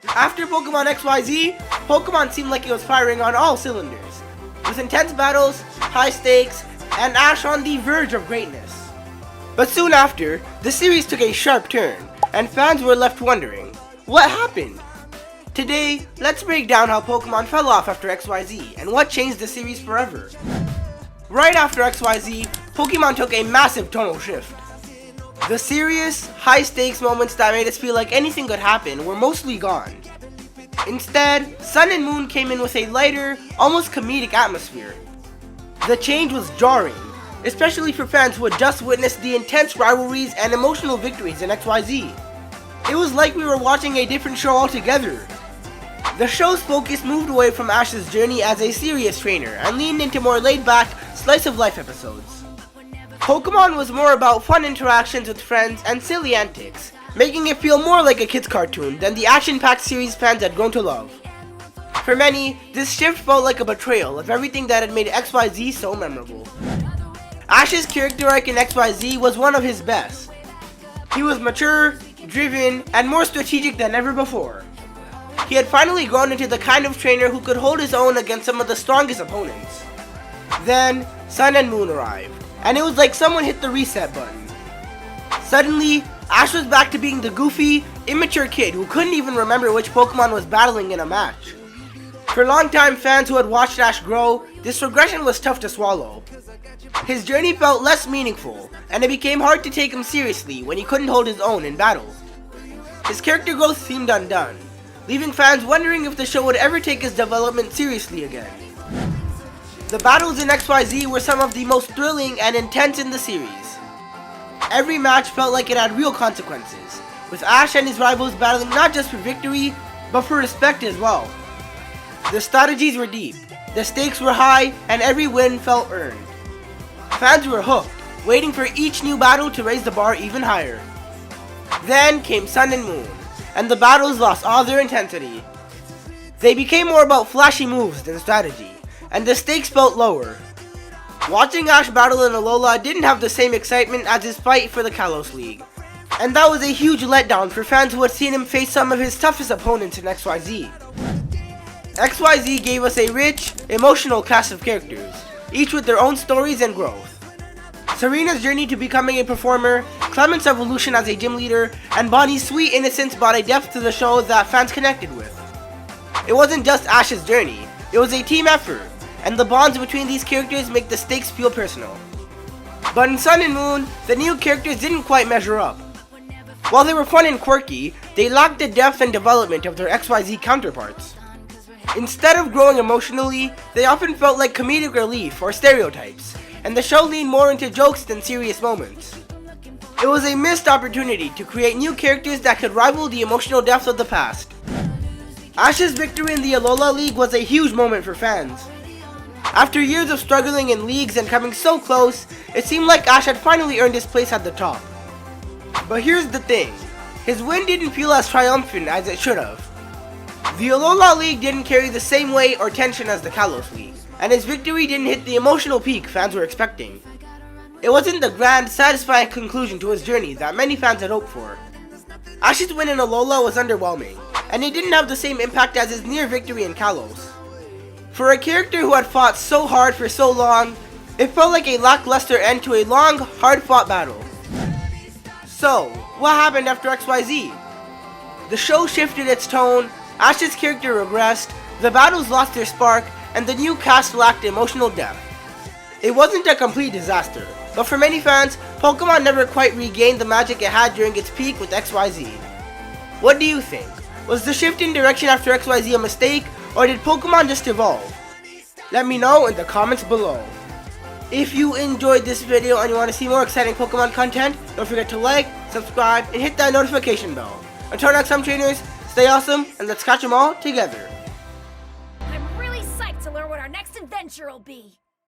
After Pokemon XYZ, Pokemon seemed like it was firing on all cylinders, with intense battles, high stakes, and Ash on the verge of greatness. But soon after, the series took a sharp turn, and fans were left wondering, what happened? Today, let's break down how Pokemon fell off after XYZ, and what changed the series forever. Right after XYZ, Pokemon took a massive tonal shift. The serious, high-stakes moments that made us feel like anything could happen were mostly gone. Instead, Sun and Moon came in with a lighter, almost comedic atmosphere. The change was jarring, especially for fans who had just witnessed the intense rivalries and emotional victories in XYZ. It was like we were watching a different show altogether. The show's focus moved away from Ash's journey as a serious trainer and leaned into more laid-back, slice-of-life episodes. Pokemon was more about fun interactions with friends and silly antics, making it feel more like a kid's cartoon than the action-packed series fans had grown to love. For many, this shift felt like a betrayal of everything that had made XYZ so memorable. Ash's character arc in XYZ was one of his best. He was mature, driven, and more strategic than ever before. He had finally grown into the kind of trainer who could hold his own against some of the strongest opponents. Then, Sun and Moon arrived, and it was like someone hit the reset button. Suddenly, Ash was back to being the goofy, immature kid who couldn't even remember which Pokemon was battling in a match. For longtime fans who had watched Ash grow, this regression was tough to swallow. His journey felt less meaningful, and it became hard to take him seriously when he couldn't hold his own in battle. His character growth seemed undone, leaving fans wondering if the show would ever take his development seriously again. The battles in XYZ were some of the most thrilling and intense in the series. Every match felt like it had real consequences, with Ash and his rivals battling not just for victory, but for respect as well. The strategies were deep, the stakes were high, and every win felt earned. Fans were hooked, waiting for each new battle to raise the bar even higher. Then came Sun and Moon, and the battles lost all their intensity. They became more about flashy moves than strategy, and the stakes felt lower. Watching Ash battle in Alola didn't have the same excitement as his fight for the Kalos League, and that was a huge letdown for fans who had seen him face some of his toughest opponents in XYZ. XYZ gave us a rich, emotional cast of characters, each with their own stories and growth. Serena's journey to becoming a performer, Clement's evolution as a gym leader, and Bonnie's sweet innocence brought a depth to the show that fans connected with. It wasn't just Ash's journey, it was a team effort, and the bonds between these characters make the stakes feel personal. But in Sun and Moon, the new characters didn't quite measure up. While they were fun and quirky, they lacked the depth and development of their XYZ counterparts. Instead of growing emotionally, they often felt like comedic relief or stereotypes, and the show leaned more into jokes than serious moments. It was a missed opportunity to create new characters that could rival the emotional depth of the past. Ash's victory in the Alola League was a huge moment for fans. After years of struggling in leagues and coming so close, it seemed like Ash had finally earned his place at the top. But here's the thing, his win didn't feel as triumphant as it should have. The Alola League didn't carry the same weight or tension as the Kalos League, and his victory didn't hit the emotional peak fans were expecting. It wasn't the grand, satisfying conclusion to his journey that many fans had hoped for. Ash's win in Alola was underwhelming, and it didn't have the same impact as his near victory in Kalos. For a character who had fought so hard for so long, it felt like a lackluster end to a long, hard-fought battle. So, what happened after XYZ? The show shifted its tone, Ash's character regressed, the battles lost their spark, and the new cast lacked emotional depth. It wasn't a complete disaster, but for many fans, Pokemon never quite regained the magic it had during its peak with XYZ. What do you think? Was the shift in direction after XYZ a mistake, or did Pokemon just evolve? Let me know in the comments below. If you enjoyed this video and you want to see more exciting Pokemon content, don't forget to like, subscribe, and hit that notification bell. Until next time, trainers, stay awesome, and let's catch them all together. I'm really psyched to learn what our next adventure will be.